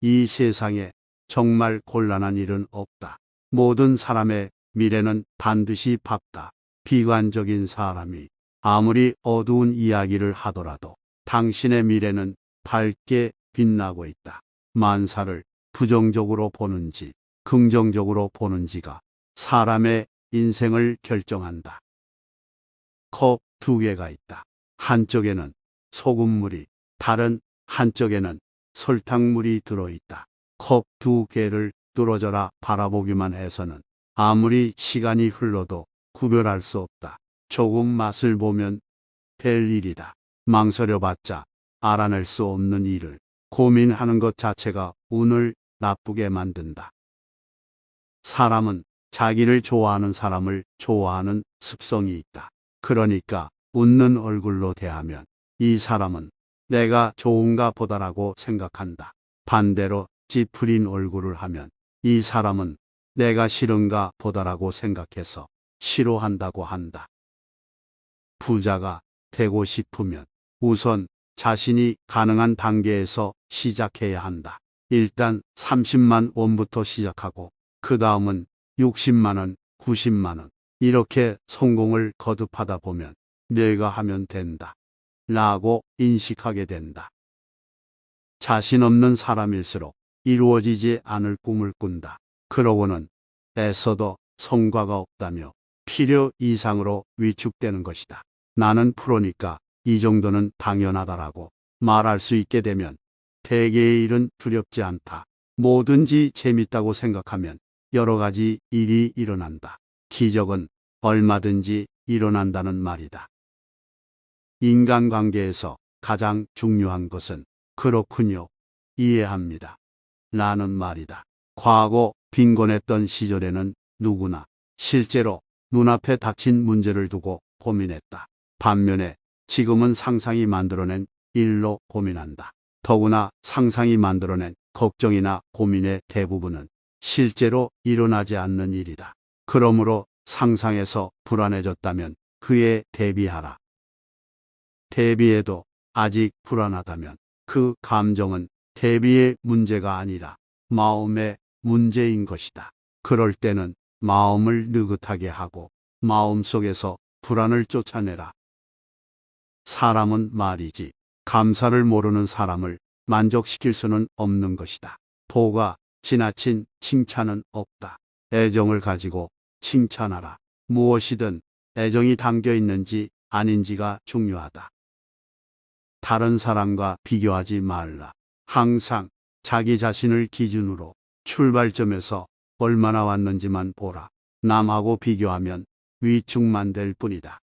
이 세상에 정말 곤란한 일은 없다. 모든 사람의 미래는 반드시 밝다. 비관적인 사람이 아무리 어두운 이야기를 하더라도 당신의 미래는 밝게 빛나고 있다. 만사를 부정적으로 보는지 긍정적으로 보는지가 사람의 인생을 결정한다. 컵 두 개가 있다. 한쪽에는 소금물이, 다른 한쪽에는 설탕물이 들어있다. 컵 두 개를 뚫어져라 바라보기만 해서는 아무리 시간이 흘러도 구별할 수 없다. 조금 맛을 보면 될 일이다. 망설여봤자 알아낼 수 없는 일을 고민하는 것 자체가 운을 나쁘게 만든다. 사람은 자기를 좋아하는 사람을 좋아하는 습성이 있다. 그러니까 웃는 얼굴로 대하면 이 사람은 내가 좋은가 보다라고 생각한다. 반대로 찌푸린 얼굴을 하면 이 사람은 내가 싫은가 보다라고 생각해서 싫어한다고 한다. 부자가 되고 싶으면 우선 자신이 가능한 단계에서 시작해야 한다. 일단 30만 원부터 시작하고 그 다음은 60만 원, 90만 원 이렇게 성공을 거듭하다 보면 내가 하면 된다. 라고 인식하게 된다. 자신 없는 사람일수록 이루어지지 않을 꿈을 꾼다. 그러고는 애써도 성과가 없다며 필요 이상으로 위축되는 것이다. 나는 프로니까 이 정도는 당연하다라고 말할 수 있게 되면 대개의 일은 두렵지 않다. 뭐든지 재밌다고 생각하면 여러 가지 일이 일어난다. 기적은 얼마든지 일어난다는 말이다. 인간관계에서 가장 중요한 것은 그렇군요. 이해합니다. 라는 말이다. 과거 빈곤했던 시절에는 누구나 실제로 눈앞에 닥친 문제를 두고 고민했다. 반면에 지금은 상상이 만들어낸 일로 고민한다. 더구나 상상이 만들어낸 걱정이나 고민의 대부분은 실제로 일어나지 않는 일이다. 그러므로 상상에서 불안해졌다면 그에 대비하라. 대비해도 아직 불안하다면 그 감정은 대비의 문제가 아니라 마음의 문제인 것이다. 그럴 때는 마음을 느긋하게 하고 마음속에서 불안을 쫓아내라. 사람은 말이지 감사를 모르는 사람을 만족시킬 수는 없는 것이다. 도가 지나친 칭찬은 없다. 애정을 가지고 칭찬하라. 무엇이든 애정이 담겨 있는지 아닌지가 중요하다. 다른 사람과 비교하지 말라. 항상 자기 자신을 기준으로 출발점에서 얼마나 왔는지만 보라. 남하고 비교하면 위축만 될 뿐이다.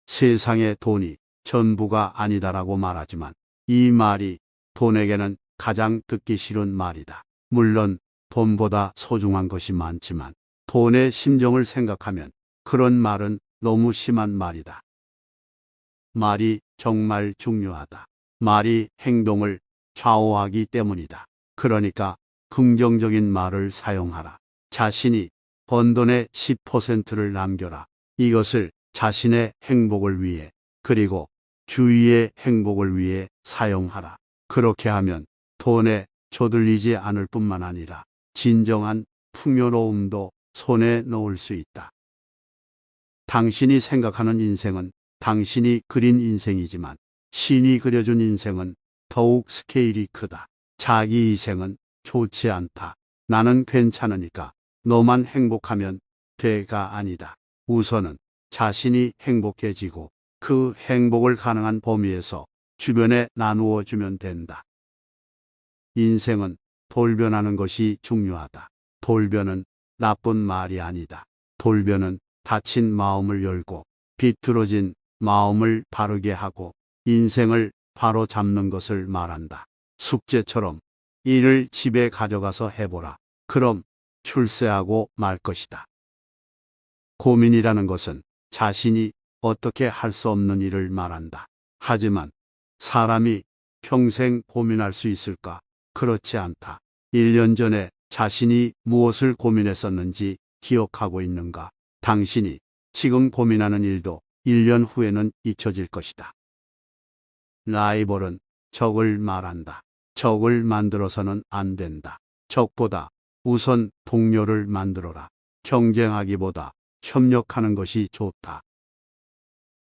세상의 돈이 전부가 아니다라고 말하지만 이 말이 돈에게는 가장 듣기 싫은 말이다. 물론 돈보다 소중한 것이 많지만 돈의 심정을 생각하면 그런 말은 너무 심한 말이다. 말이 정말 중요하다. 말이 행동을 좌우하기 때문이다. 그러니까 긍정적인 말을 사용하라. 자신이 번 돈의 10%를 남겨라. 이것을 자신의 행복을 위해 그리고 주위의 행복을 위해 사용하라. 그렇게 하면 돈에 쪼들리지 않을 뿐만 아니라 진정한 풍요로움도 손에 넣을 수 있다. 당신이 생각하는 인생은 당신이 그린 인생이지만 신이 그려준 인생은 더욱 스케일이 크다. 자기 희생은 좋지 않다. 나는 괜찮으니까 너만 행복하면 돼가 아니다. 우선은 자신이 행복해지고 그 행복을 가능한 범위에서 주변에 나누어 주면 된다. 인생은 돌변하는 것이 중요하다. 돌변은 나쁜 말이 아니다. 돌변은 닫힌 마음을 열고 비뚤어진 마음을 바르게 하고 인생을 바로 잡는 것을 말한다. 숙제처럼 일을 집에 가져가서 해보라. 그럼 출세하고 말 것이다. 고민이라는 것은 자신이 어떻게 할 수 없는 일을 말한다. 하지만 사람이 평생 고민할 수 있을까? 그렇지 않다. 1년 전에 자신이 무엇을 고민했었는지 기억하고 있는가? 당신이 지금 고민하는 일도 1년 후에는 잊혀질 것이다. 라이벌은 적을 말한다. 적을 만들어서는 안 된다. 적보다 우선 동료를 만들어라. 경쟁하기보다 협력하는 것이 좋다.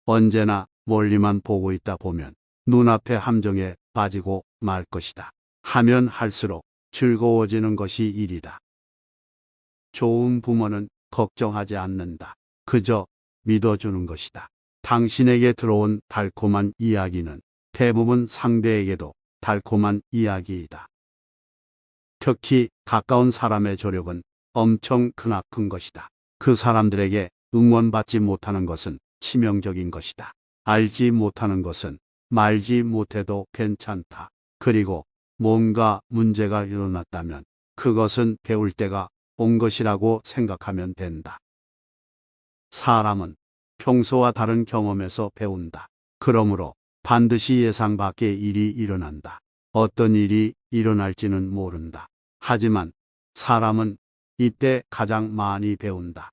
언제나 멀리만 보고 있다 보면 눈앞의 함정에 빠지고 말 것이다. 하면 할수록 즐거워지는 것이 일이다. 좋은 부모는 걱정하지 않는다. 그저 믿어주는 것이다. 당신에게 들어온 달콤한 이야기는 대부분 상대에게도 달콤한 이야기이다. 특히 가까운 사람의 조력은 엄청 크나큰 것이다. 그 사람들에게 응원받지 못하는 것은 치명적인 것이다. 알지 못하는 것은 말지 못해도 괜찮다. 그리고 뭔가 문제가 일어났다면 그것은 배울 때가 온 것이라고 생각하면 된다. 사람은 평소와 다른 경험에서 배운다. 그러므로 반드시 예상 밖의 일이 일어난다. 어떤 일이 일어날지는 모른다. 하지만 사람은 이때 가장 많이 배운다.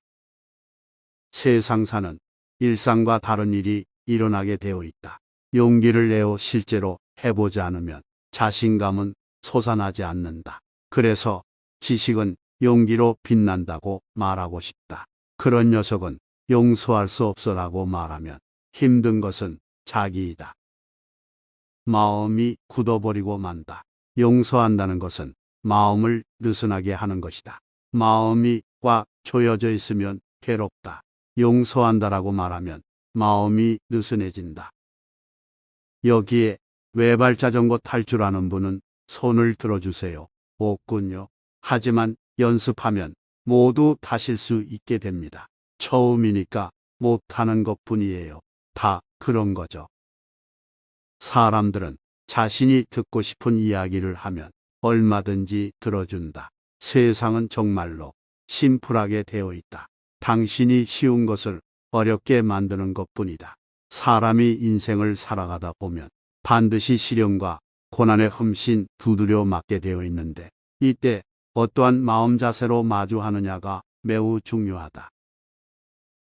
세상사는 일상과 다른 일이 일어나게 되어 있다. 용기를 내어 실제로 해보지 않으면 자신감은 솟아나지 않는다. 그래서 지식은 용기로 빛난다고 말하고 싶다. 그런 녀석은 용서할 수 없어라고 말하면 힘든 것은 자기이다. 마음이 굳어버리고 만다. 용서한다는 것은 마음을 느슨하게 하는 것이다. 마음이 꽉 조여져 있으면 괴롭다. 용서한다라고 말하면 마음이 느슨해진다. 여기에 외발 자전거 탈 줄 아는 분은 손을 들어주세요. 없군요. 하지만 연습하면 모두 타실 수 있게 됩니다. 처음이니까 못하는 것뿐이에요. 다 그런 거죠. 사람들은 자신이 듣고 싶은 이야기를 하면 얼마든지 들어준다. 세상은 정말로 심플하게 되어 있다. 당신이 쉬운 것을 어렵게 만드는 것뿐이다. 사람이 인생을 살아가다 보면 반드시 시련과 고난에 흠씬 두드려 맞게 되어 있는데 이때 어떠한 마음 자세로 마주하느냐가 매우 중요하다.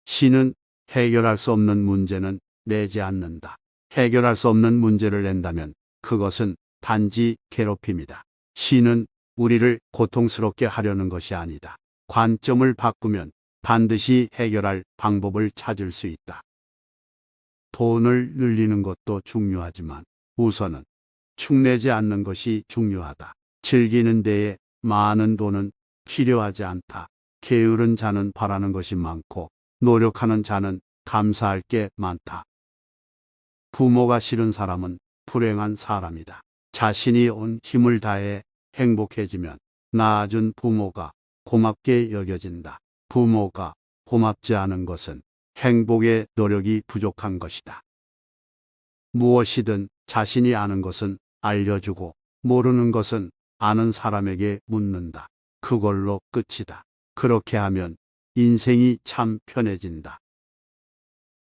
신은 해결할 수 없는 문제는 내지 않는다. 해결할 수 없는 문제를 낸다면 그것은 단지 괴롭힘이다. 신은 우리를 고통스럽게 하려는 것이 아니다. 관점을 바꾸면 반드시 해결할 방법을 찾을 수 있다. 돈을 늘리는 것도 중요하지만 우선은 축내지 않는 것이 중요하다. 즐기는 데에 많은 돈은 필요하지 않다. 게으른 자는 바라는 것이 많고 노력하는 자는 감사할 게 많다. 부모가 싫은 사람은 불행한 사람이다. 자신이 온 힘을 다해 행복해지면 낳아준 부모가 고맙게 여겨진다. 부모가 고맙지 않은 것은 행복의 노력이 부족한 것이다. 무엇이든 자신이 아는 것은 알려주고 모르는 것은 아는 사람에게 묻는다. 그걸로 끝이다. 그렇게 하면 인생이 참 편해진다.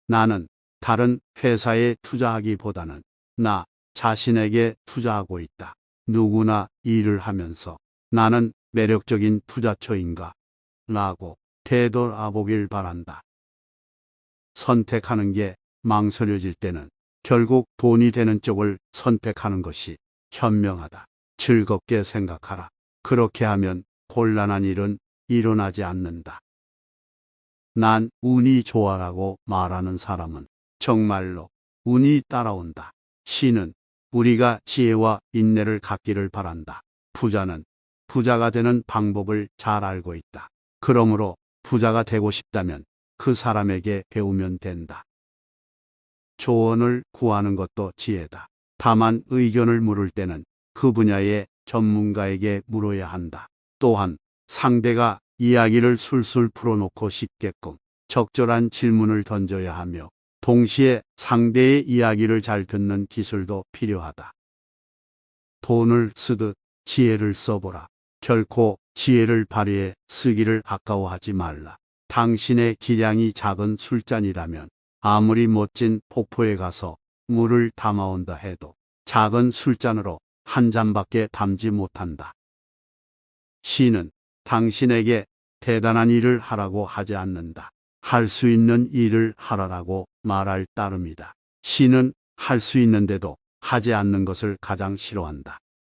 나는 다른 회사에 투자하기보다는 나 자신에게 투자하고 있다. 누구나 일을 하면서 나는 매력적인 투자처인가? 라고 되돌아보길 바란다. 선택하는 게 망설여질 때는 결국 돈이 되는 쪽을 선택하는 것이 현명하다. 즐겁게 생각하라. 그렇게 하면 곤란한 일은 일어나지 않는다. 난 운이 좋아라고 말하는 사람은 정말로 운이 따라온다. 신은 우리가 지혜와 인내를 갖기를 바란다. 부자는 부자가 되는 방법을 잘 알고 있다. 그러므로 부자가 되고 싶다면 그 사람에게 배우면 된다. 조언을 구하는 것도 지혜다. 다만 의견을 물을 때는 그 분야의 전문가에게 물어야 한다. 또한 상대가 이야기를 술술 풀어놓고 싶게끔 적절한 질문을 던져야 하며 동시에 상대의 이야기를 잘 듣는 기술도 필요하다. 돈을 쓰듯 지혜를 써보라. 결코 지혜를 발휘해 쓰기를 아까워하지 말라. 당신의 기량이 작은 술잔이라면 아무리 멋진 폭포에 가서 물을 담아온다 해도 작은 술잔으로 한 잔밖에 담지 못한다. 신은 당신에게 대단한 일을 하라고 하지 않는다. 할 수 있는 일을 하라라고 말할 따름이다. 신은 할 수 있는데도 하지 않는 것을 가장 싫어한다.